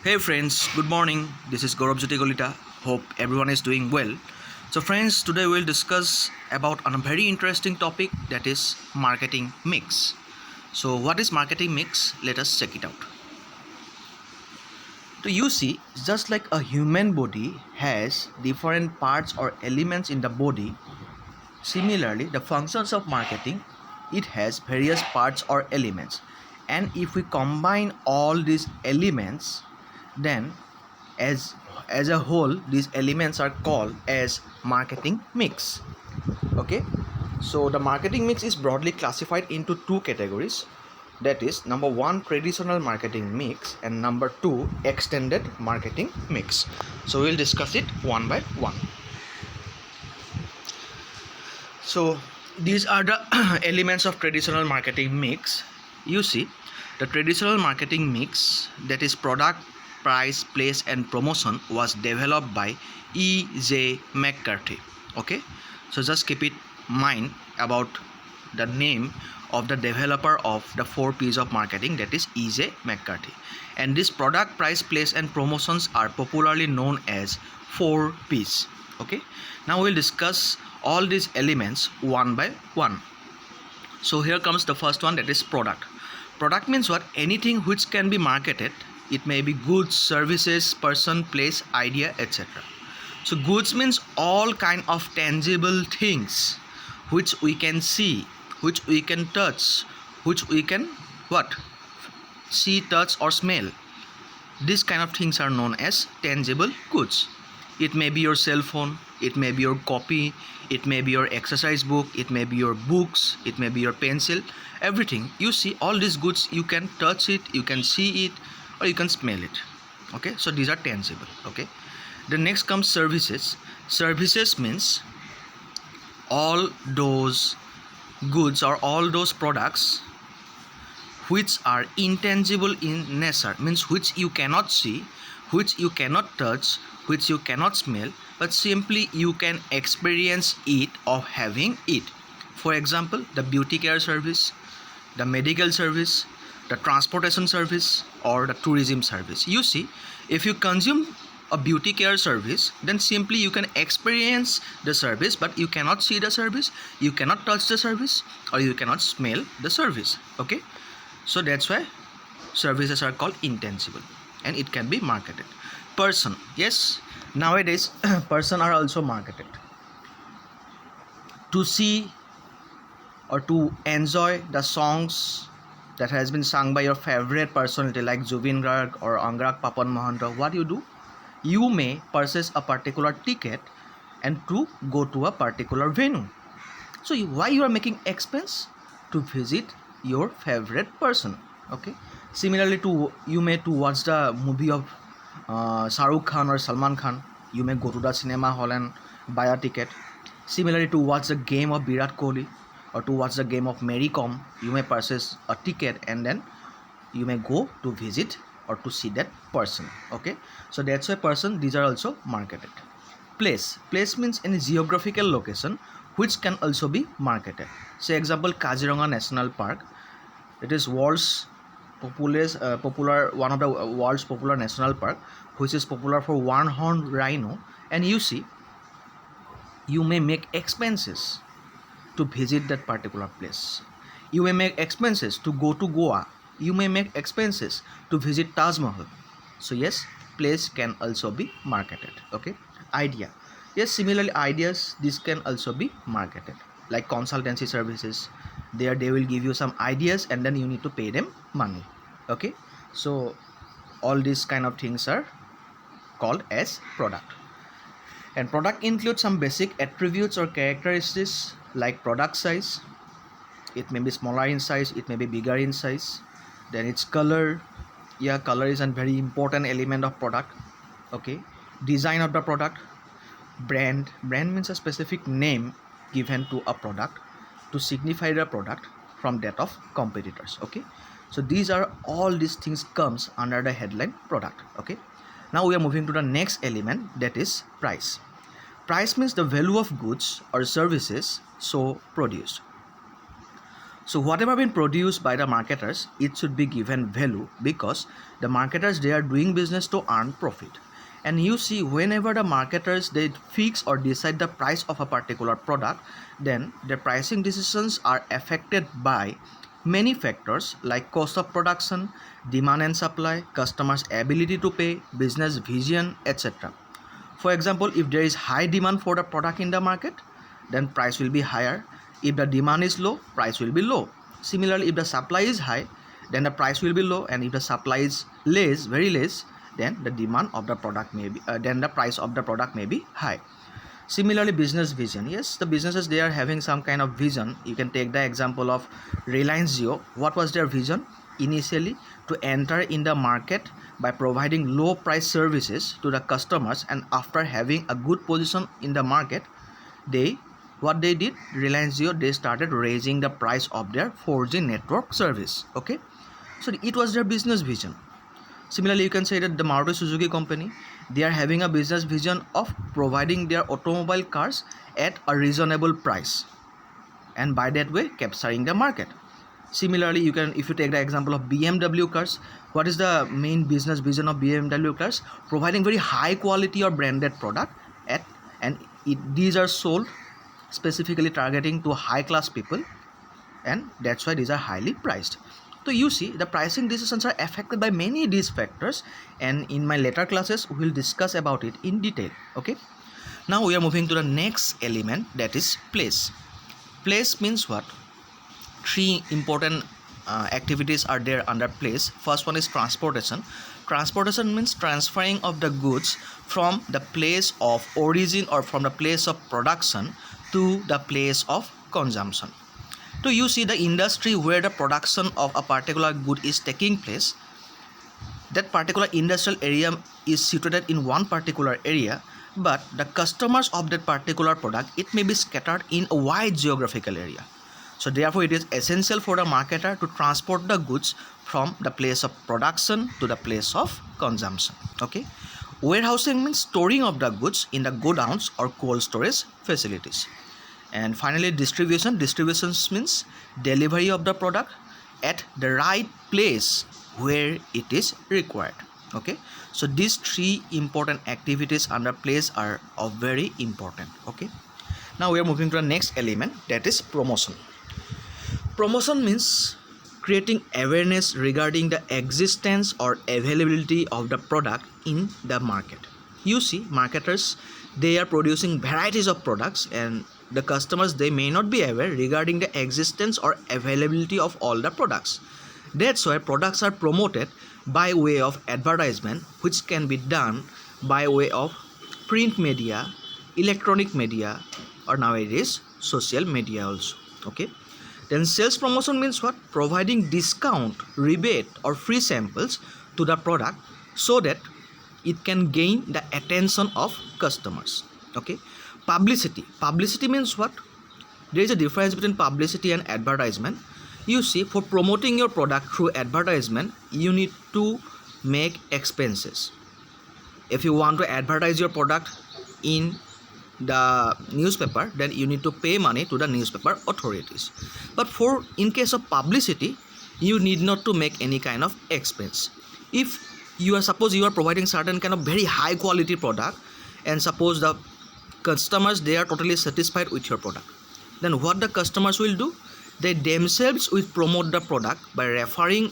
Hey friends, good morning. This is Gaurav Jyoti Kolita. Hope everyone is doing well. So friends, today we'll discuss about a very interesting topic, that is marketing mix. So what is marketing mix? Let us check it out. So you see, just like a human body has different parts or elements in the body, similarly the functions of marketing, it has various parts or elements. And if we combine all these elements, then as as a whole these elements are called as marketing mix. Okay, so the marketing mix is broadly classified into two categories, that is number one, traditional marketing mix, and number two, extended marketing mix. So we'll discuss it one by one. So these are the elements of traditional marketing mix. You see, the traditional marketing mix, that is product, price, place and promotion, was developed by E.J. McCarthy. Okay, so just keep it mind about the name of the developer of the 4 P's of marketing, that is E.J. McCarthy. And this product, price, place and promotions are popularly known as 4 P's. Okay, now we'll discuss all these elements one by one. So here comes the first one, that is product. Product means what? Anything which can be marketed. It may be goods, services, person, place, idea, etc. So goods means all kind of tangible things which we can see, which we can touch, which we can what? See, touch or smell. These kind of things are known as tangible goods. It may be your cell phone, it may be your copy, it may be your exercise book, it may be your books, it may be your pencil, everything. You see, all these goods, you can touch it, you can see it, or you can smell it. Okay, so these are tangible. Okay, the next comes services. Services means all those goods or all those products which are intangible in nature, means which you cannot see, which you cannot touch, which you cannot smell, but simply you can experience it of having it. For example, the beauty care service, the medical service, the transportation service, or the tourism service. You see, if you consume a beauty care service, then simply you can experience the service, but you cannot see the service, you cannot touch the service, or you cannot smell the service. Okay, so that's why services are called intangible and it can be marketed. Person, yes, nowadays person are also marketed. To see or to enjoy the songs that has been sung by your favorite personality like Zubin Garg or Angrag Papan Mahanto, what you do? You may purchase a particular ticket and to go to a particular venue. So why you are making expense? To visit your favorite person. Okay, similarly to you may to watch the movie of Shah Rukh Khan or Salman Khan, you may go to the cinema hall and buy a ticket. Similarly to watch the game of Virat Kohli or to watch the game of Mary Kom, you may purchase a ticket and then you may go to visit or to see that person. Okay, so that's why person, these are also marketed. Place means any geographical location which can also be marketed. Say example, Kaziranga National Park, it is world's popular one of the world's popular national park, which is popular for one-horned rhino. And you see, you may make expenses to visit that particular place. You may make expenses to go to Goa. You may make expenses to visit Taj Mahal. So yes, place can also be marketed. Okay, idea, yes, similarly ideas, this can also be marketed, like consultancy services. There they will give you some ideas and then you need to pay them money. Okay, so all these kind of things are called as product. And product includes some basic attributes or characteristics like product size. It may be smaller in size, it may be bigger in size. Then its color, yeah, color is a very important element of product. Okay, design of the product. Brand means a specific name given to a product to signify the product from that of competitors. Okay, so these are all these things comes under the headline product. Okay, now we are moving to the next element, that is price. Price means the value of goods or services so produced. So whatever been produced by the marketers, it should be given value, because the marketers, they are doing business to earn profit. And you see, whenever the marketers, they fix or decide the price of a particular product, then the pricing decisions are affected by many factors like cost of production, demand and supply, customers' ability to pay, business vision, etc. For example, if there is high demand for the product in the market, then price will be higher. If the demand is low, price will be low. Similarly, if the supply is high, then the price will be low, and if the supply is less, very less, then the demand of the product may be then the price of the product may be high. Similarly, business vision. Yes, the businesses, they are having some kind of vision. You can take the example of Reliance Jio. What was their vision? Initially, to enter in the market by providing low price services to the customers, and after having a good position in the market, they what they did, Reliance Jio, they started raising the price of their 4G network service. Okay, so it was their business vision. Similarly, you can say that the Maruti Suzuki company, they are having a business vision of providing their automobile cars at a reasonable price, and by that way capturing the market. Similarly, you can, if you take the example of BMW cars, what is the main business vision of BMW cars? Providing very high quality or branded product at, and these are sold specifically targeting to high class people, and that's why these are highly priced. So you see, the pricing decisions are affected by many these factors, and in my later classes we will discuss about it in detail. Okay, now we are moving to the next element, that is place. Place means what? Three important activities are there under place. First one is transportation. Transportation means transferring of the goods from the place of origin or from the place of production to the place of consumption. So you see, the industry where the production of a particular good is taking place, that particular industrial area is situated in one particular area, but the customers of that particular product, it may be scattered in a wide geographical area. So therefore, it is essential for the marketer to transport the goods from the place of production to the place of consumption. Okay, warehousing means storing of the goods in the godowns or cold storage facilities. And finally, distribution. Distribution means delivery of the product at the right place where it is required. Okay, so these three important activities under place are of very important. Okay, now we are moving to the next element, that is promotion. Promotion means creating awareness regarding the existence or availability of the product in the market. You see, marketers, they are producing varieties of products, and the customers, they may not be aware regarding the existence or availability of all the products. That's why products are promoted by way of advertisement, which can be done by way of print media, electronic media, or nowadays social media also. Okay, then sales promotion means what? Providing discount, rebate, or free samples to the product so that it can gain the attention of customers. Okay, publicity. Publicity means what? There is a difference between publicity and advertisement. You see, for promoting your product through advertisement, you need to make expenses. If you want to advertise your product in the newspaper, then you need to pay money to the newspaper authorities. But for in case of publicity, you need not to make any kind of expense. If you are, suppose you are providing certain kind of very high quality product, and suppose the customers, they are totally satisfied with your product, then what the customers will do, they themselves will promote the product by referring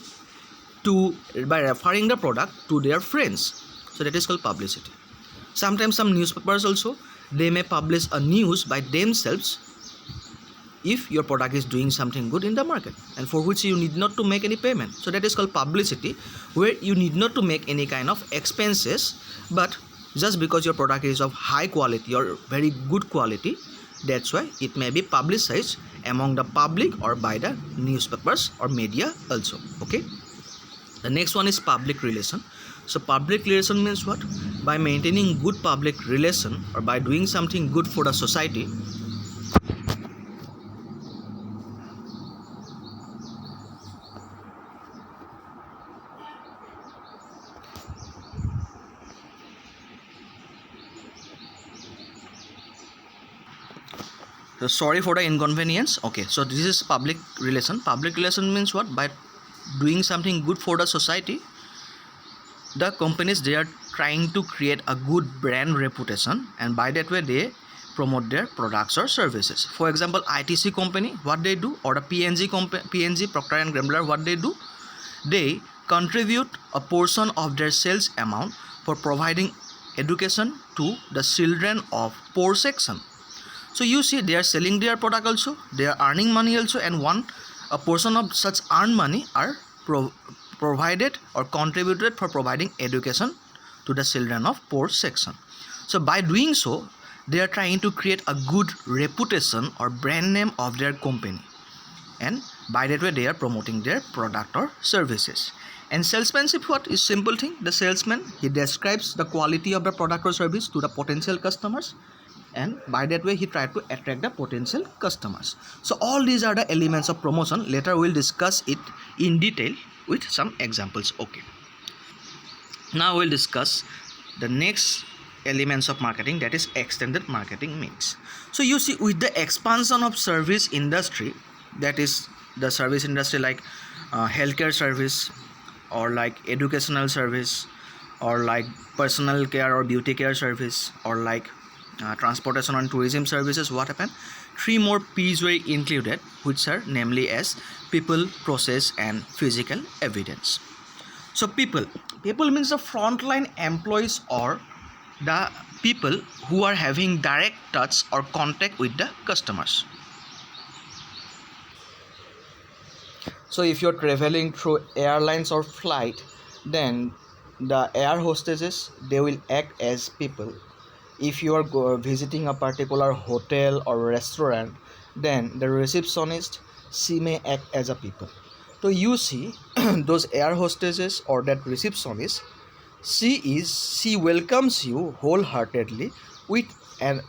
the product to their friends. So that is called publicity. Sometimes some newspapers also, they may publish a news by themselves if your product is doing something good in the market, and for which you need not to make any payment. So that is called publicity, where you need not to make any kind of expenses, but just because your product is of high quality or very good quality, that's why it may be publicized among the public or by the newspapers or media also. Okay, the next one is public relation. So public relation means what? By maintaining good public relation or by doing something good for the society, So sorry for the inconvenience. Okay, so this is public relation. Public relation means what? By doing something good for the society, the companies, they are trying to create a good brand reputation, and by that way they promote their products or services. For example, ITC company, what they do, or the PNG Procter and Gamble, what they do, they contribute a portion of their sales amount for providing education to the children of poor section. So you see, they are selling their product also, they are earning money also, and a portion of such earned money are provided or contributed for providing education to the children of poor section. So by doing so, they are trying to create a good reputation or brand name of their company, and by that way they are promoting their product or services. And salesmanship, what is simple thing? The salesman, he describes the quality of the product or service to the potential customers, and by that way he tried to attract the potential customers. So all these are the elements of promotion. Later we'll discuss it in detail with some examples. Okay, now we'll discuss the next elements of marketing, that is extended marketing mix. So you see, with the expansion of service industry, that is the service industry like healthcare service, or like educational service, or like personal care or beauty care service, or like transportation and tourism services, what happened? 3 more P's were included, which are namely as people, process, and physical evidence. So people means the frontline employees, or the people who are having direct touch or contact with the customers. So if you're traveling through airlines or flight, then the air hostesses, they will act as people. If you are visiting a particular hotel or restaurant, then the receptionist, she may act as a people. So you see, those air hostesses or that receptionist, she welcomes you wholeheartedly with an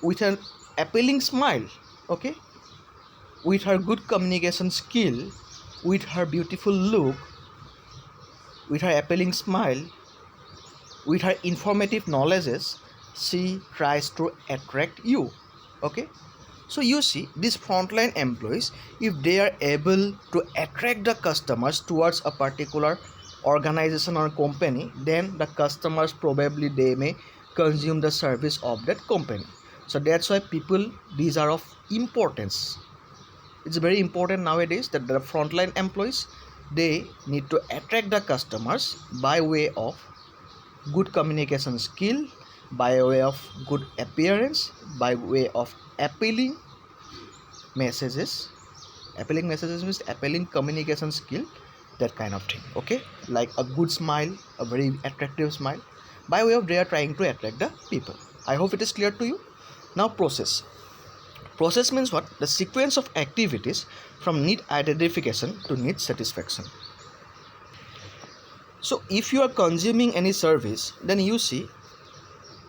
appealing smile. Okay, with her good communication skill, with her beautiful look, with her appealing smile, with her informative knowledges, she tries to attract you. Okay, so you see, these frontline employees, if they are able to attract the customers towards a particular organization or company, then the customers probably they may consume the service of that company. So that's why people, these are of importance. It's very important nowadays that the frontline employees, they need to attract the customers by way of good communication skill, by way of good appearance, by way of appealing messages. Appealing messages means appealing communication skill, that kind of thing. Okay, like a good smile, a very attractive smile, by way of they are trying to attract the people. I hope it is clear to you. Now process means what? The sequence of activities from need identification to need satisfaction. So if you are consuming any service, then you see,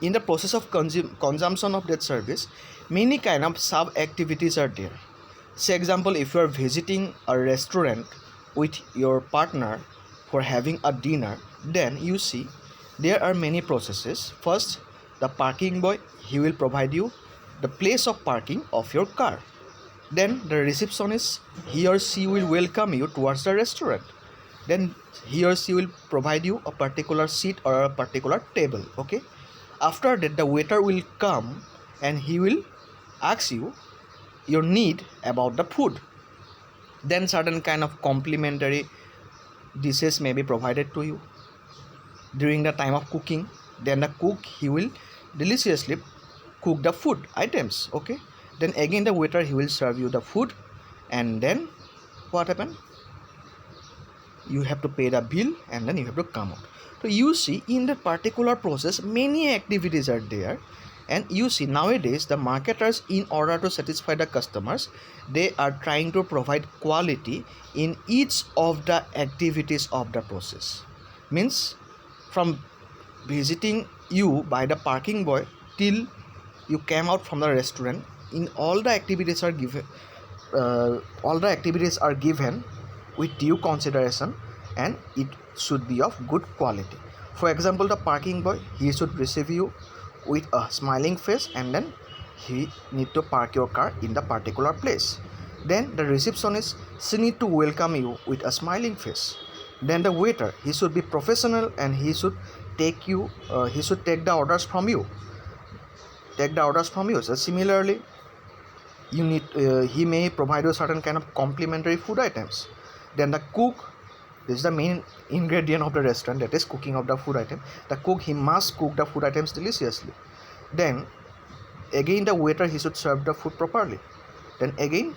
in the process of consumption of that service, many kind of sub activities are there. Say example, if you are visiting a restaurant with your partner for having a dinner, then you see there are many processes. First, the parking boy, he will provide you the place of parking of your car. Then the receptionist, he or she will welcome you towards the restaurant. Then he or she will provide you a particular seat or a particular table. Okay, after that the waiter will come and he will ask you your need about the food. Then certain kind of complimentary dishes may be provided to you during the time of cooking. Then the cook, he will deliciously cook the food items. Okay, then again the waiter, he will serve you the food, and then what happened? You have to pay the bill and then you have to come out. So you see, in that particular process, many activities are there. And you see, nowadays the marketers, in order to satisfy the customers, they are trying to provide quality in each of the activities of the process. Means, from visiting you by the parking boy till you came out from the restaurant, in all the activities are given with due consideration, and it should be of good quality. For example, the parking boy, he should receive you with a smiling face, and then he need to park your car in the particular place. Then the receptionist, she need to welcome you with a smiling face. Then the waiter, he should be professional and he should take the orders from you. So similarly, he may provide you certain kind of complimentary food items. Then the cook, this is the main ingredient of the restaurant, that is cooking of the food item. The cook, he must cook the food items deliciously. Then again the waiter, he should serve the food properly. Then again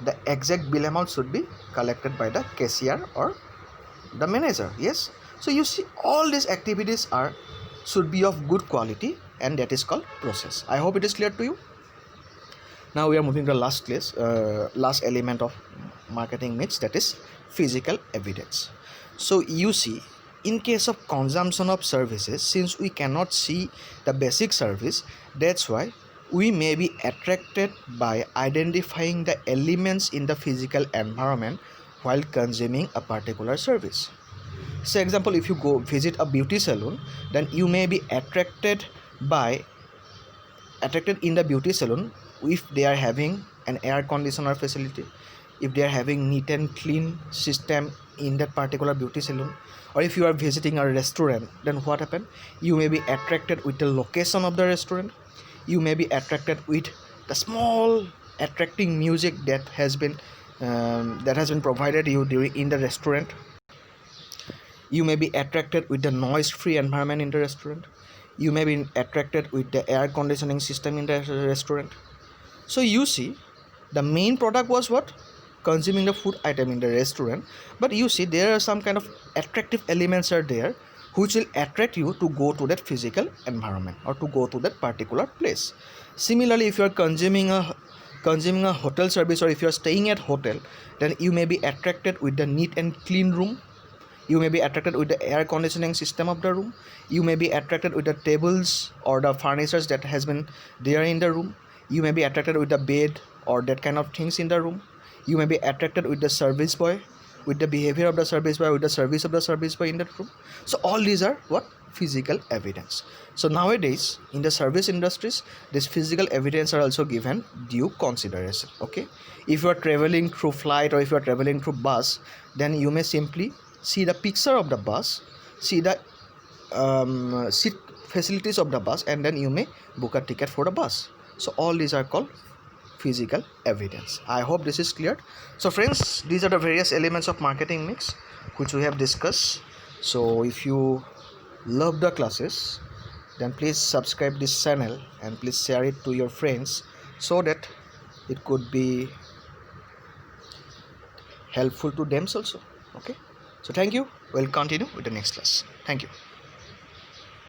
the exact bill amount should be collected by the cashier or the manager. Yes, so you see all these activities should be of good quality, and that is called process. I hope it is clear to you. Now we are moving to the last element of marketing mix, that is physical evidence. So you see, in case of consumption of services, since we cannot see the basic service, that's why we may be attracted by identifying the elements in the physical environment while consuming a particular service. Say example, if you go visit a beauty salon, then you may be attracted in the beauty salon if they are having an air conditioner facility, if they are having neat and clean system in that particular beauty salon. Or if you are visiting a restaurant, then what happen? You may be attracted with the location of the restaurant. You may be attracted with the small attracting music that has been provided you in the restaurant. You may be attracted with the noise free environment in the restaurant. You may be attracted with the air conditioning system in the restaurant. So you see, the main product was what? Consuming the food item in the restaurant. But you see, there are some kind of attractive elements are there which will attract you to go to that physical environment or to go to that particular place. Similarly, if you are consuming a hotel service, or if you are staying at hotel, then you may be attracted with the neat and clean room. You may be attracted with the air conditioning system of the room. You may be attracted with the tables or the furnitures that has been there in the room. You may be attracted with the bed or that kind of things in the room. You may be attracted with the service boy, with the behavior of the service boy, with the service of the service boy in that room. So all these are what? Physical evidence. So nowadays in the service industries, this physical evidence are also given due consideration. Okay, if you are traveling through flight or if you are traveling through bus, then you may simply see the picture of the bus, see the seat facilities of the bus, and then you may book a ticket for the bus. So all these are called physical evidence. I hope this is clear. So friends, these are the various elements of marketing mix which we have discussed. So if you love the classes, then please subscribe this channel and please share it to your friends so that it could be helpful to them also. Okay, so thank you. We'll continue with the next class. Thank you.